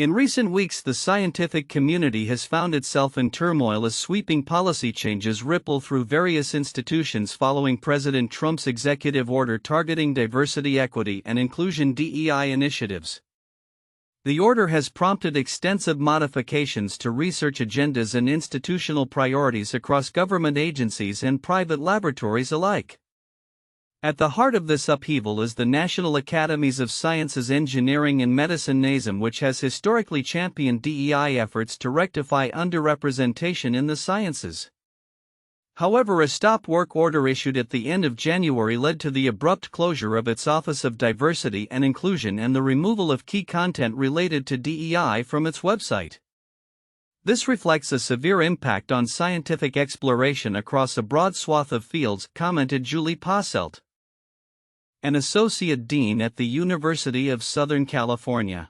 In recent weeks, the scientific community has found itself in turmoil as sweeping policy changes ripple through various institutions following President Trump's executive order targeting diversity, equity, and inclusion (DEI) initiatives. The order has prompted extensive modifications to research agendas and institutional priorities across government agencies and private laboratories alike. At the heart of this upheaval is the National Academies of Sciences, Engineering and Medicine (NASEM), which has historically championed DEI efforts to rectify underrepresentation in the sciences. However, a stop work order issued at the end of January led to the abrupt closure of its Office of Diversity and Inclusion and the removal of key content related to DEI from its website. This reflects a severe impact on scientific exploration across a broad swath of fields, commented Julie Posselt, an associate dean at the University of Southern California.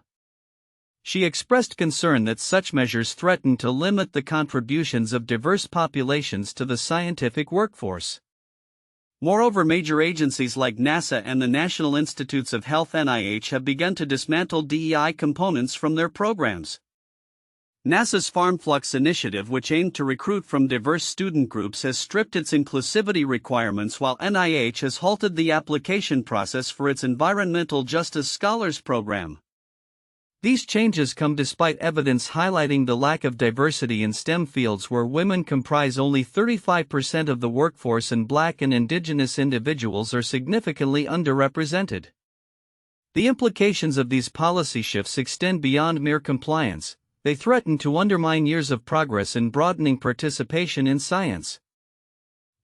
She expressed concern that such measures threaten to limit the contributions of diverse populations to the scientific workforce. Moreover, major agencies like NASA and the National Institutes of Health (NIH) have begun to dismantle DEI components from their programs. NASA's FarmFlux initiative, which aimed to recruit from diverse student groups, has stripped its inclusivity requirements, while NIH has halted the application process for its Environmental Justice Scholars Program. These changes come despite evidence highlighting the lack of diversity in STEM fields, where women comprise only 35% of the workforce and Black and Indigenous individuals are significantly underrepresented. The implications of these policy shifts extend beyond mere compliance. They threaten to undermine years of progress in broadening participation in science.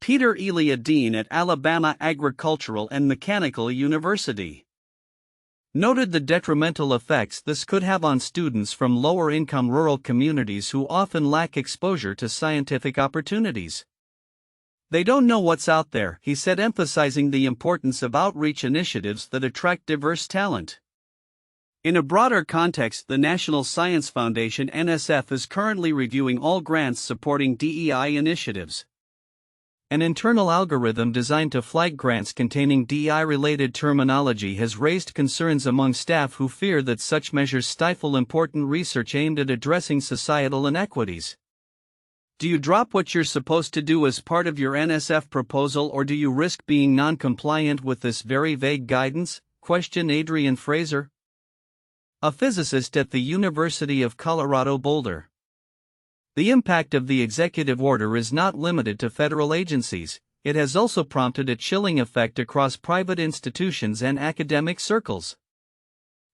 Peter Ely, a dean at Alabama Agricultural and Mechanical University, noted the detrimental effects this could have on students from lower-income rural communities who often lack exposure to scientific opportunities. They don't know what's out there, he said, emphasizing the importance of outreach initiatives that attract diverse talent. In a broader context, the National Science Foundation (NSF) is currently reviewing all grants supporting DEI initiatives. An internal algorithm designed to flag grants containing DEI-related terminology has raised concerns among staff who fear that such measures stifle important research aimed at addressing societal inequities. Do you drop what you're supposed to do as part of your NSF proposal, or do you risk being non-compliant with this very vague guidance? Questioned Adrian Fraser, a physicist at the University of Colorado Boulder. The impact of the executive order is not limited to federal agencies. It has also prompted a chilling effect across private institutions and academic circles.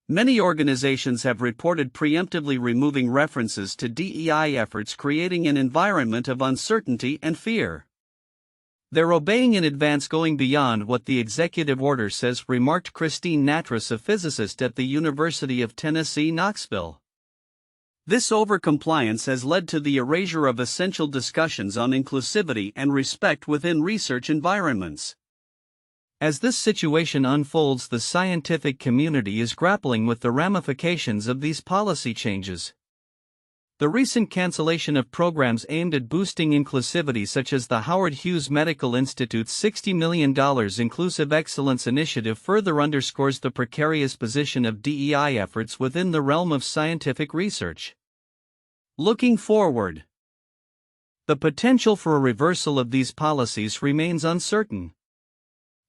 Many organizations have reported preemptively removing references to DEI efforts, creating an environment of uncertainty and fear. They're obeying in advance, going beyond what the executive order says, remarked Christine Natras, a physicist at the University of Tennessee, Knoxville. This overcompliance has led to the erasure of essential discussions on inclusivity and respect within research environments. As this situation unfolds, the scientific community is grappling with the ramifications of these policy changes. The recent cancellation of programs aimed at boosting inclusivity, such as the Howard Hughes Medical Institute's $60 million Inclusive Excellence Initiative, further underscores the precarious position of DEI efforts within the realm of scientific research. Looking forward, the potential for a reversal of these policies remains uncertain.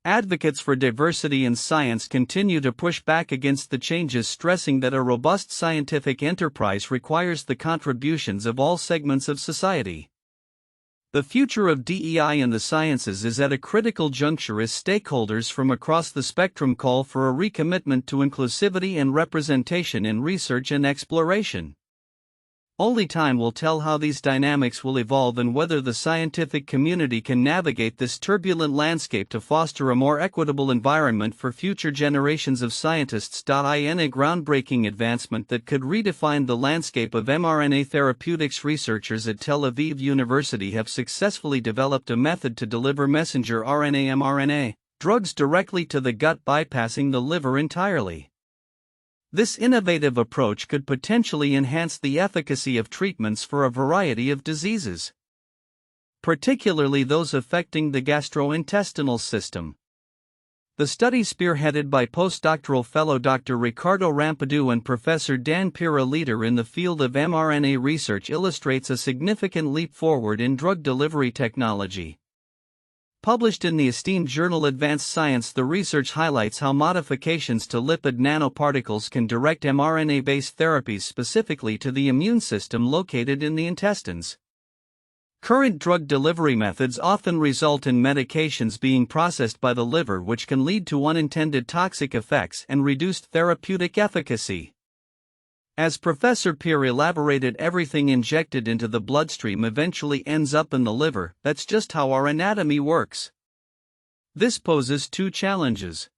Advocates for diversity in science continue to push back against the changes, stressing that a robust scientific enterprise requires the contributions of all segments of society. The future of DEI in the sciences is at a critical juncture as stakeholders from across the spectrum call for a recommitment to inclusivity and representation in research and exploration. Only time will tell how these dynamics will evolve and whether the scientific community can navigate this turbulent landscape to foster a more equitable environment for future generations of scientists. In a groundbreaking advancement that could redefine the landscape of mRNA therapeutics, researchers at Tel Aviv University have successfully developed a method to deliver messenger RNA mRNA drugs directly to the gut, bypassing the liver entirely. This innovative approach could potentially enhance the efficacy of treatments for a variety of diseases, particularly those affecting the gastrointestinal system. The study, spearheaded by postdoctoral fellow Dr. Ricardo Rampadou and Professor Dan Peer, a leader in the field of mRNA research, illustrates a significant leap forward in drug delivery technology. Published in the esteemed journal Advanced Science, the research highlights how modifications to lipid nanoparticles can direct mRNA-based therapies specifically to the immune system located in the intestines. Current drug delivery methods often result in medications being processed by the liver, which can lead to unintended toxic effects and reduced therapeutic efficacy. As Professor Peer elaborated, everything injected into the bloodstream eventually ends up in the liver. That's just how our anatomy works. This poses two challenges.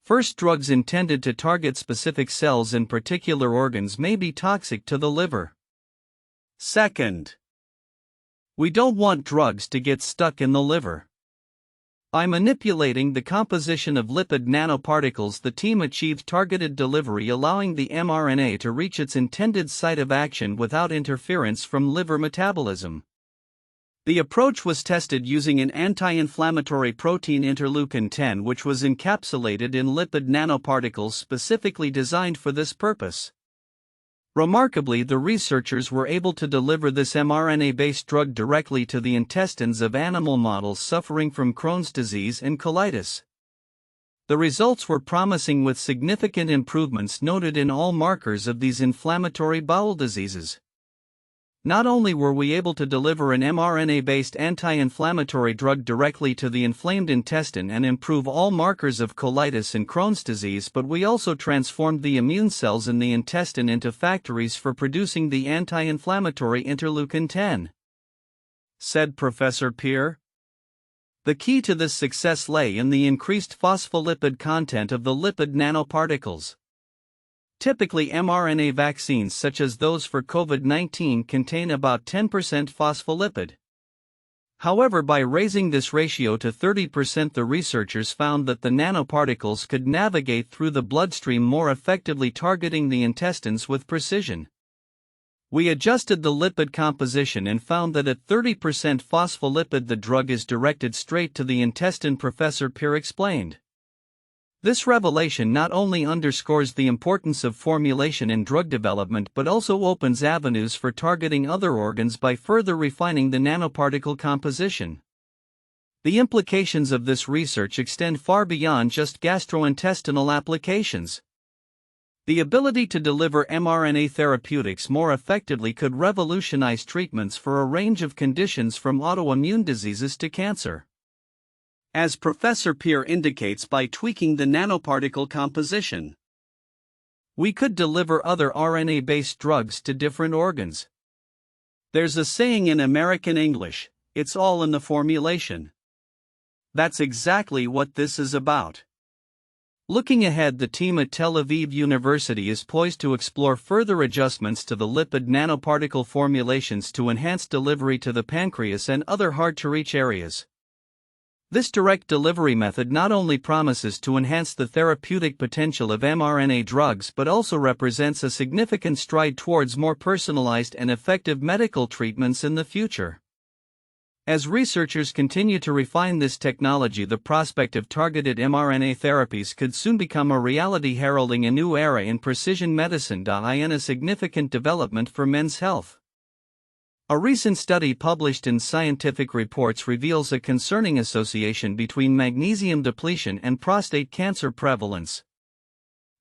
First, drugs intended to target specific cells in particular organs may be toxic to the liver. Second, we don't want drugs to get stuck in the liver. By manipulating the composition of lipid nanoparticles, the team achieved targeted delivery, allowing the mRNA to reach its intended site of action without interference from liver metabolism. The approach was tested using an anti-inflammatory protein interleukin-10, which was encapsulated in lipid nanoparticles specifically designed for this purpose. Remarkably, the researchers were able to deliver this mRNA-based drug directly to the intestines of animal models suffering from Crohn's disease and colitis. The results were promising, with significant improvements noted in all markers of these inflammatory bowel diseases. Not only were we able to deliver an mRNA-based anti-inflammatory drug directly to the inflamed intestine and improve all markers of colitis and Crohn's disease, but we also transformed the immune cells in the intestine into factories for producing the anti-inflammatory interleukin-10, said Professor Peer. The key to this success lay in the increased phospholipid content of the lipid nanoparticles. Typically, mRNA vaccines such as those for COVID-19 contain about 10% phospholipid. However, by raising this ratio to 30%, the researchers found that the nanoparticles could navigate through the bloodstream more effectively, targeting the intestines with precision. We adjusted the lipid composition and found that at 30% phospholipid, the drug is directed straight to the intestine, Professor Peer explained. This revelation not only underscores the importance of formulation in drug development but also opens avenues for targeting other organs by further refining the nanoparticle composition. The implications of this research extend far beyond just gastrointestinal applications. The ability to deliver mRNA therapeutics more effectively could revolutionize treatments for a range of conditions, from autoimmune diseases to cancer. As Professor Peer indicates, by tweaking the nanoparticle composition, we could deliver other RNA-based drugs to different organs. There's a saying in American English, it's all in the formulation. That's exactly what this is about. Looking ahead, the team at Tel Aviv University is poised to explore further adjustments to the lipid nanoparticle formulations to enhance delivery to the pancreas and other hard-to-reach areas. This direct delivery method not only promises to enhance the therapeutic potential of mRNA drugs but also represents a significant stride towards more personalized and effective medical treatments in the future. As researchers continue to refine this technology, the prospect of targeted mRNA therapies could soon become a reality, heralding a new era in precision medicine. And a significant development for men's health. A recent study published in Scientific Reports reveals a concerning association between magnesium depletion and prostate cancer prevalence.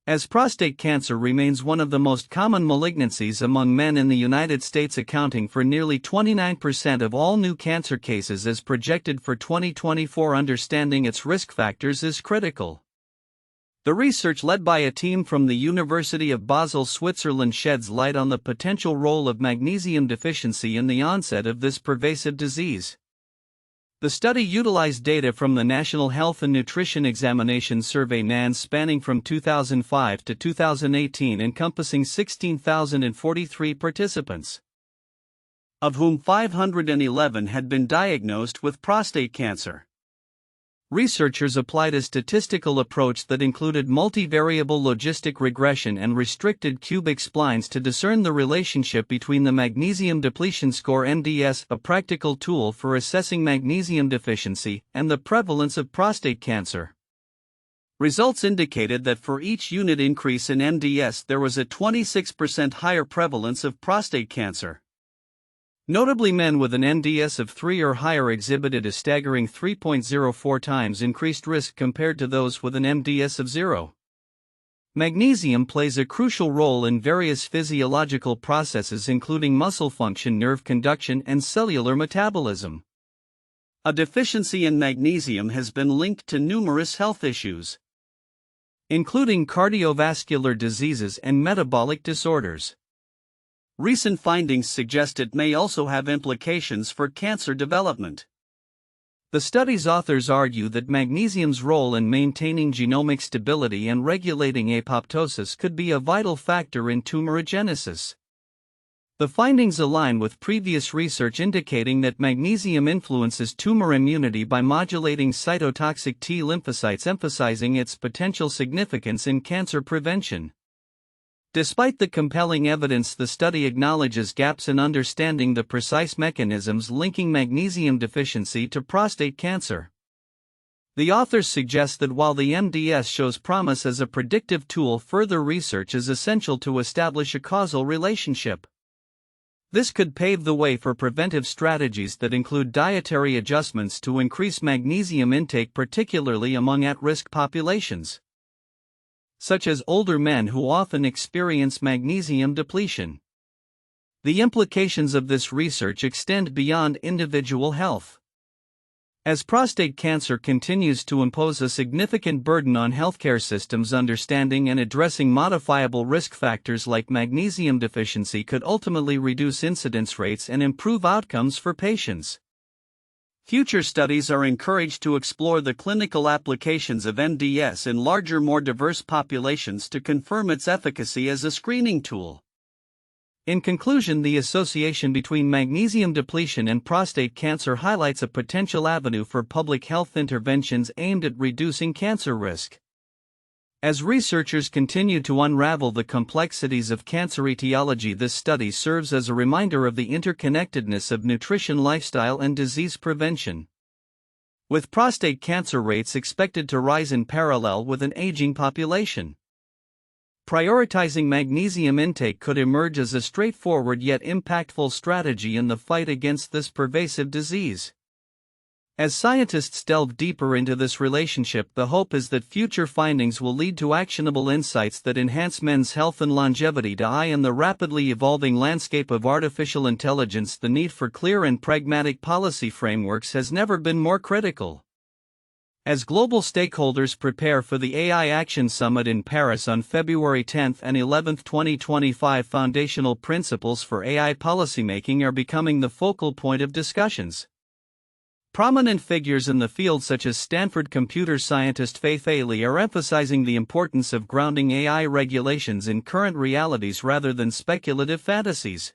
As prostate cancer remains one of the most common malignancies among men in the United States, accounting for nearly 29% of all new cancer cases as projected for 2024, understanding its risk factors is critical. The research, led by a team from the University of Basel, Switzerland, sheds light on the potential role of magnesium deficiency in the onset of this pervasive disease. The study utilized data from the National Health and Nutrition Examination Survey (NANS) spanning from 2005 to 2018, encompassing 16,043 participants, of whom 511 had been diagnosed with prostate cancer. Researchers applied a statistical approach that included multivariable logistic regression and restricted cubic splines to discern the relationship between the magnesium depletion score (MDS), a practical tool for assessing magnesium deficiency, and the prevalence of prostate cancer. Results indicated that for each unit increase in MDS there was a 26% higher prevalence of prostate cancer. Notably, men with an MDS of 3 or higher exhibited a staggering 3.04 times increased risk compared to those with an MDS of 0. Magnesium plays a crucial role in various physiological processes including muscle function, nerve conduction, and cellular metabolism. A deficiency in magnesium has been linked to numerous health issues, including cardiovascular diseases and metabolic disorders. Recent findings suggest it may also have implications for cancer development. The study's authors argue that magnesium's role in maintaining genomic stability and regulating apoptosis could be a vital factor in tumorigenesis. The findings align with previous research indicating that magnesium influences tumor immunity by modulating cytotoxic T lymphocytes, emphasizing its potential significance in cancer prevention. Despite the compelling evidence, the study acknowledges gaps in understanding the precise mechanisms linking magnesium deficiency to prostate cancer. The authors suggest that while the MDS shows promise as a predictive tool, further research is essential to establish a causal relationship. This could pave the way for preventive strategies that include dietary adjustments to increase magnesium intake, particularly among at-risk populations, such as older men who often experience magnesium depletion. The implications of this research extend beyond individual health. As prostate cancer continues to impose a significant burden on healthcare systems, understanding and addressing modifiable risk factors like magnesium deficiency could ultimately reduce incidence rates and improve outcomes for patients. Future studies are encouraged to explore the clinical applications of MDS in larger, more diverse populations to confirm its efficacy as a screening tool. In conclusion, the association between magnesium depletion and prostate cancer highlights a potential avenue for public health interventions aimed at reducing cancer risk. As researchers continue to unravel the complexities of cancer etiology, this study serves as a reminder of the interconnectedness of nutrition, lifestyle, and disease prevention. With prostate cancer rates expected to rise in parallel with an aging population, prioritizing magnesium intake could emerge as a straightforward yet impactful strategy in the fight against this pervasive disease. As scientists delve deeper into this relationship, the hope is that future findings will lead to actionable insights that enhance men's health and longevity. D.E.I. In the rapidly evolving landscape of artificial intelligence, the need for clear and pragmatic policy frameworks has never been more critical. As global stakeholders prepare for the AI Action Summit in Paris on February 10 and 11, 2025, foundational principles for AI policymaking are becoming the focal point of discussions. Prominent figures in the field such as Stanford computer scientist Fei Li are emphasizing the importance of grounding AI regulations in current realities rather than speculative fantasies.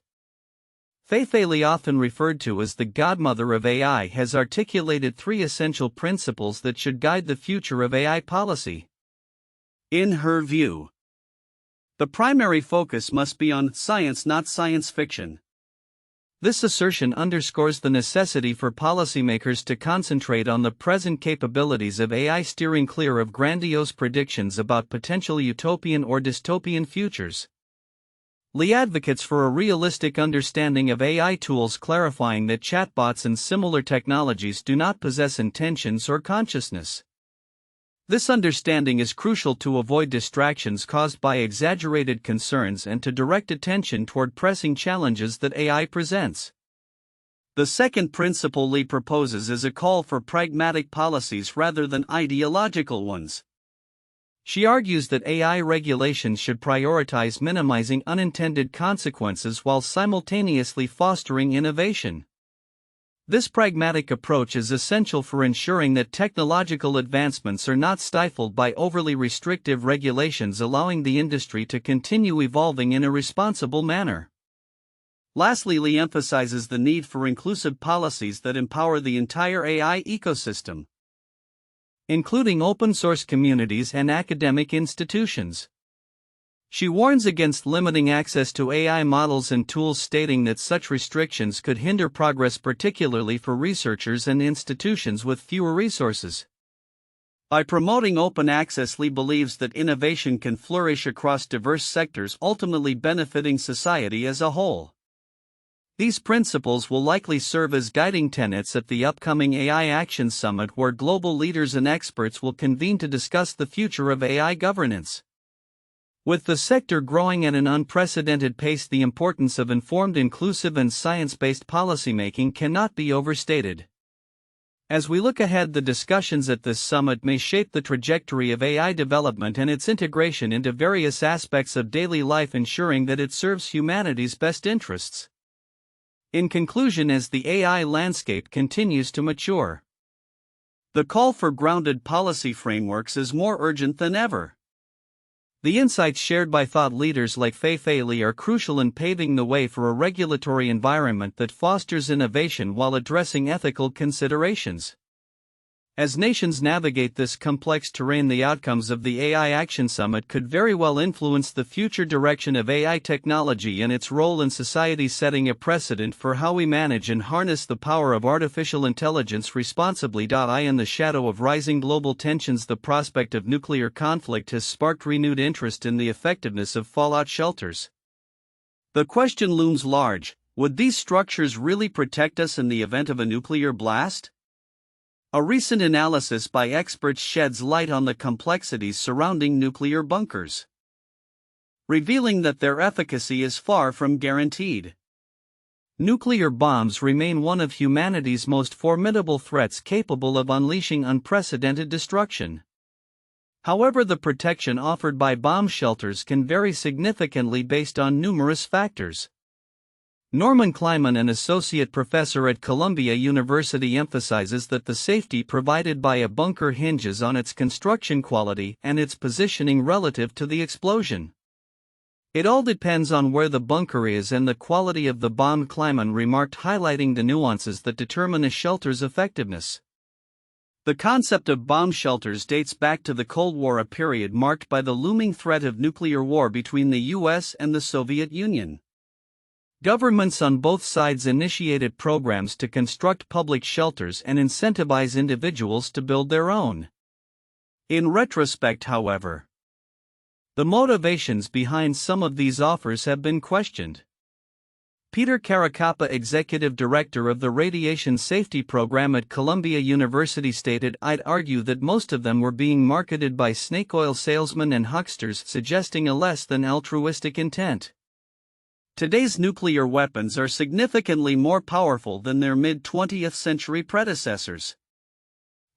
Fei Li, often referred to as the godmother of AI, has articulated 3 essential principles that should guide the future of AI policy. In her view, the primary focus must be on science, not science fiction. This assertion underscores the necessity for policymakers to concentrate on the present capabilities of AI, steering clear of grandiose predictions about potential utopian or dystopian futures. Li advocates for a realistic understanding of AI tools, clarifying that chatbots and similar technologies do not possess intentions or consciousness. This understanding is crucial to avoid distractions caused by exaggerated concerns and to direct attention toward pressing challenges that AI presents. The second principle Li proposes is a call for pragmatic policies rather than ideological ones. She argues that AI regulations should prioritize minimizing unintended consequences while simultaneously fostering innovation. This pragmatic approach is essential for ensuring that technological advancements are not stifled by overly restrictive regulations, allowing the industry to continue evolving in a responsible manner. Lastly, Li emphasizes the need for inclusive policies that empower the entire AI ecosystem, including open-source communities and academic institutions. She warns against limiting access to AI models and tools, stating that such restrictions could hinder progress, particularly for researchers and institutions with fewer resources. By promoting open access, Lee believes that innovation can flourish across diverse sectors, ultimately benefiting society as a whole. These principles will likely serve as guiding tenets at the upcoming AI Action Summit, where global leaders and experts will convene to discuss the future of AI governance. With the sector growing at an unprecedented pace, the importance of informed, inclusive, and science-based policymaking cannot be overstated. As we look ahead, the discussions at this summit may shape the trajectory of AI development and its integration into various aspects of daily life, ensuring that it serves humanity's best interests. In conclusion, as the AI landscape continues to mature, the call for grounded policy frameworks is more urgent than ever. The insights shared by thought leaders like Fei Li are crucial in paving the way for a regulatory environment that fosters innovation while addressing ethical considerations. As nations navigate this complex terrain, the outcomes of the AI Action Summit could very well influence the future direction of AI technology and its role in society, setting a precedent for how we manage and harness the power of artificial intelligence responsibly. In the shadow of rising global tensions, the prospect of nuclear conflict has sparked renewed interest in the effectiveness of fallout shelters. The question looms large: would these structures really protect us in the event of a nuclear blast? A recent analysis by experts sheds light on the complexities surrounding nuclear bunkers, revealing that their efficacy is far from guaranteed. Nuclear bombs remain one of humanity's most formidable threats, capable of unleashing unprecedented destruction. However, the protection offered by bomb shelters can vary significantly based on numerous factors. Norman Kleiman, an associate professor at Columbia University, emphasizes that the safety provided by a bunker hinges on its construction quality and its positioning relative to the explosion. It all depends on where the bunker is and the quality of the bomb, Kleiman remarked, highlighting the nuances that determine a shelter's effectiveness. The concept of bomb shelters dates back to the Cold War, a period marked by the looming threat of nuclear war between the US and the Soviet Union. Governments on both sides initiated programs to construct public shelters and incentivize individuals to build their own. In retrospect, however, the motivations behind some of these offers have been questioned. Peter Caracappa, executive director of the Radiation Safety Program at Columbia University, stated, "I'd argue that most of them were being marketed by snake oil salesmen and hucksters, suggesting a less than altruistic intent." Today's nuclear weapons are significantly more powerful than their mid-20th century predecessors.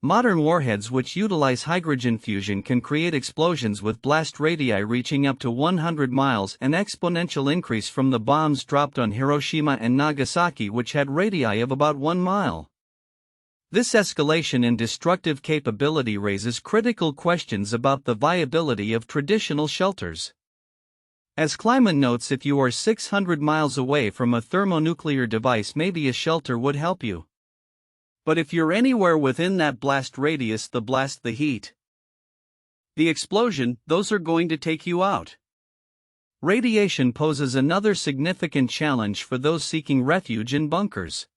Modern warheads, which utilize hydrogen fusion, can create explosions with blast radii reaching up to 100 miles, an exponential increase from the bombs dropped on Hiroshima and Nagasaki, which had radii of about 1 mile. This escalation in destructive capability raises critical questions about the viability of traditional shelters. As Kleiman notes, if you are 600 miles away from a thermonuclear device, maybe a shelter would help you. But if you're anywhere within that blast radius, the blast, the heat, the explosion, those are going to take you out. Radiation poses another significant challenge for those seeking refuge in bunkers.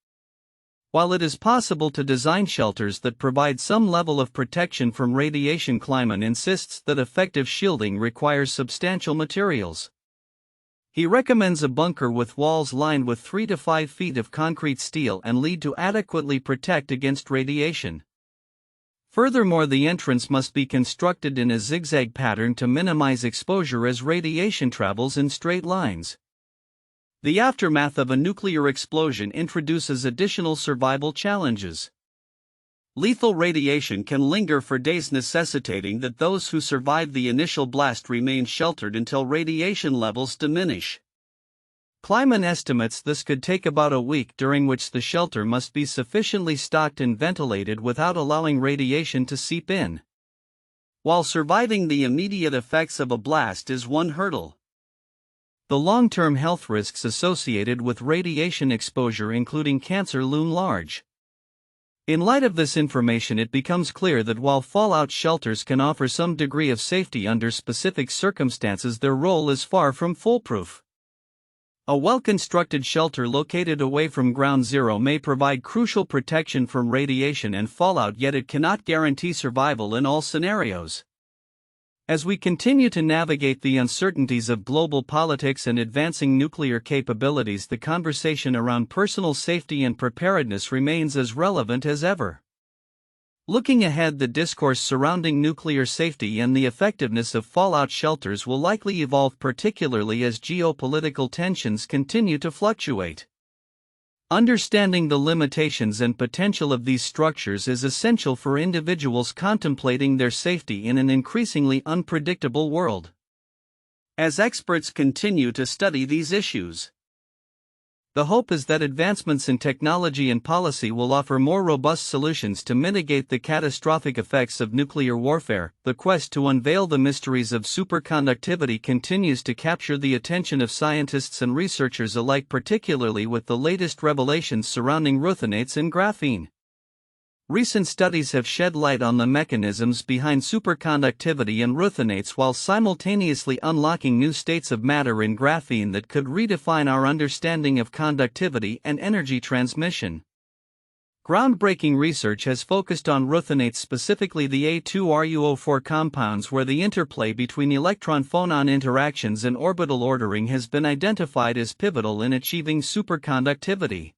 While it is possible to design shelters that provide some level of protection from radiation, Kleiman insists that effective shielding requires substantial materials. He recommends a bunker with walls lined with 3 to 5 feet of concrete, steel, and lead to adequately protect against radiation. Furthermore, the entrance must be constructed in a zigzag pattern to minimize exposure as radiation travels in straight lines. The aftermath of a nuclear explosion introduces additional survival challenges. Lethal radiation can linger for days, necessitating that those who survive the initial blast remain sheltered until radiation levels diminish. Kleiman estimates this could take about a week, during which the shelter must be sufficiently stocked and ventilated without allowing radiation to seep in. While surviving the immediate effects of a blast is one hurdle, the long-term health risks associated with radiation exposure, including cancer, loom large. In light of this information, it becomes clear that while fallout shelters can offer some degree of safety under specific circumstances, their role is far from foolproof. A well-constructed shelter located away from ground zero may provide crucial protection from radiation and fallout, yet it cannot guarantee survival in all scenarios. As we continue to navigate the uncertainties of global politics and advancing nuclear capabilities, the conversation around personal safety and preparedness remains as relevant as ever. Looking ahead, the discourse surrounding nuclear safety and the effectiveness of fallout shelters will likely evolve, particularly as geopolitical tensions continue to fluctuate. Understanding the limitations and potential of these structures is essential for individuals contemplating their safety in an increasingly unpredictable world. As experts continue to study these issues, the hope is that advancements in technology and policy will offer more robust solutions to mitigate the catastrophic effects of nuclear warfare. The quest to unveil the mysteries of superconductivity continues to capture the attention of scientists and researchers alike, particularly with the latest revelations surrounding rutheniates in graphene. Recent studies have shed light on the mechanisms behind superconductivity and rutheniates, while simultaneously unlocking new states of matter in graphene that could redefine our understanding of conductivity and energy transmission. Groundbreaking research has focused on rutheniates, specifically the A2RuO4 compounds, where the interplay between electron-phonon interactions and orbital ordering has been identified as pivotal in achieving superconductivity.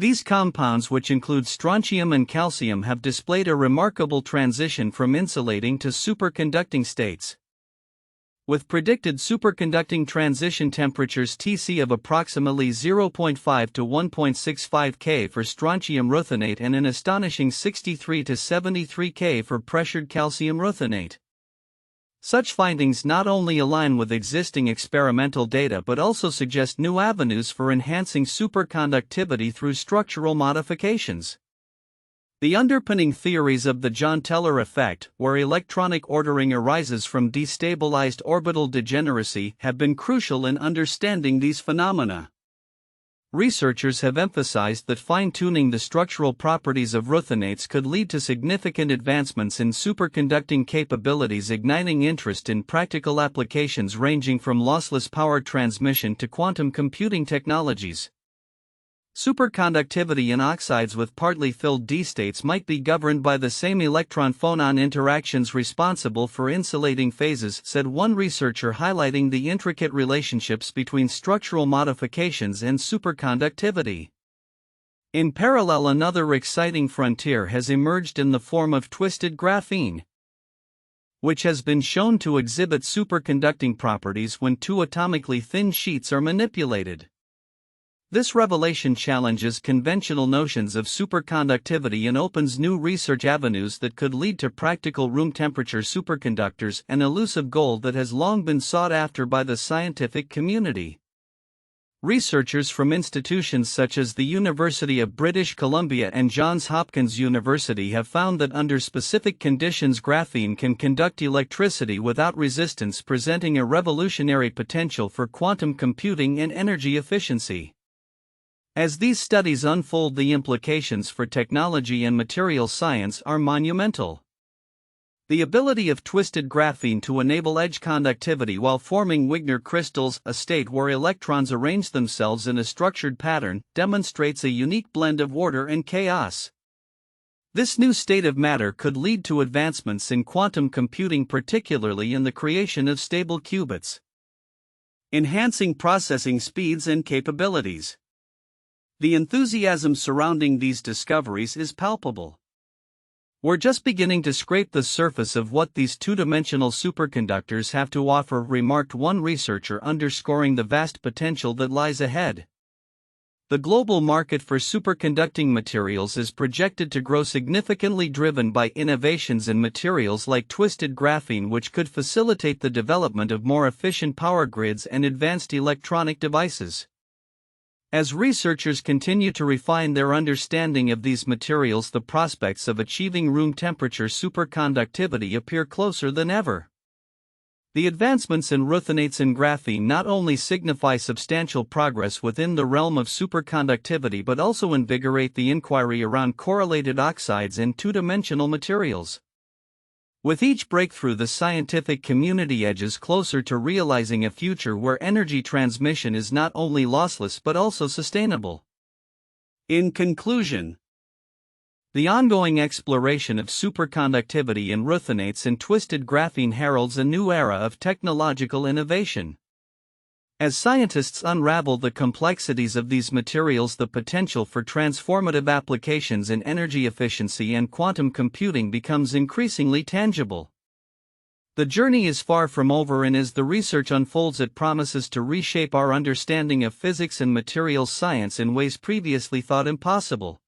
These compounds, which include strontium and calcium, have displayed a remarkable transition from insulating to superconducting states. With predicted superconducting transition temperatures Tc of approximately 0.5 to 1.65 K for strontium ruthenate and an astonishing 63 to 73 K for pressured calcium ruthenate. Such findings not only align with existing experimental data but also suggest new avenues for enhancing superconductivity through structural modifications. The underpinning theories of the John Teller effect, where electronic ordering arises from destabilized orbital degeneracy, have been crucial in understanding these phenomena. Researchers have emphasized that fine-tuning the structural properties of rutheniates could lead to significant advancements in superconducting capabilities, igniting interest in practical applications ranging from lossless power transmission to quantum computing technologies. Superconductivity in oxides with partly filled D states might be governed by the same electron-phonon interactions responsible for insulating phases, said one researcher, highlighting the intricate relationships between structural modifications and superconductivity. In parallel, another exciting frontier has emerged in the form of twisted graphene, which has been shown to exhibit superconducting properties when two atomically thin sheets are manipulated. This revelation challenges conventional notions of superconductivity and opens new research avenues that could lead to practical room temperature superconductors, an elusive goal that has long been sought after by the scientific community. Researchers from institutions such as the University of British Columbia and Johns Hopkins University have found that under specific conditions graphene can conduct electricity without resistance, presenting a revolutionary potential for quantum computing and energy efficiency. As these studies unfold, the implications for technology and material science are monumental. The ability of twisted graphene to enable edge conductivity while forming Wigner crystals, a state where electrons arrange themselves in a structured pattern, demonstrates a unique blend of order and chaos. This new state of matter could lead to advancements in quantum computing, particularly in the creation of stable qubits, enhancing processing speeds and capabilities. The enthusiasm surrounding these discoveries is palpable. We're just beginning to scrape the surface of what these two-dimensional superconductors have to offer, remarked one researcher, underscoring the vast potential that lies ahead. The global market for superconducting materials is projected to grow significantly, driven by innovations in materials like twisted graphene, which could facilitate the development of more efficient power grids and advanced electronic devices. As researchers continue to refine their understanding of these materials, the prospects of achieving room temperature superconductivity appear closer than ever. The advancements in rutheniates and graphene not only signify substantial progress within the realm of superconductivity but also invigorate the inquiry around correlated oxides and two-dimensional materials. With each breakthrough, the scientific community edges closer to realizing a future where energy transmission is not only lossless but also sustainable. In conclusion, the ongoing exploration of superconductivity in rutheniates and twisted graphene heralds a new era of technological innovation. As scientists unravel the complexities of these materials, the potential for transformative applications in energy efficiency and quantum computing becomes increasingly tangible. The journey is far from over, and as the research unfolds, it promises to reshape our understanding of physics and materials science in ways previously thought impossible.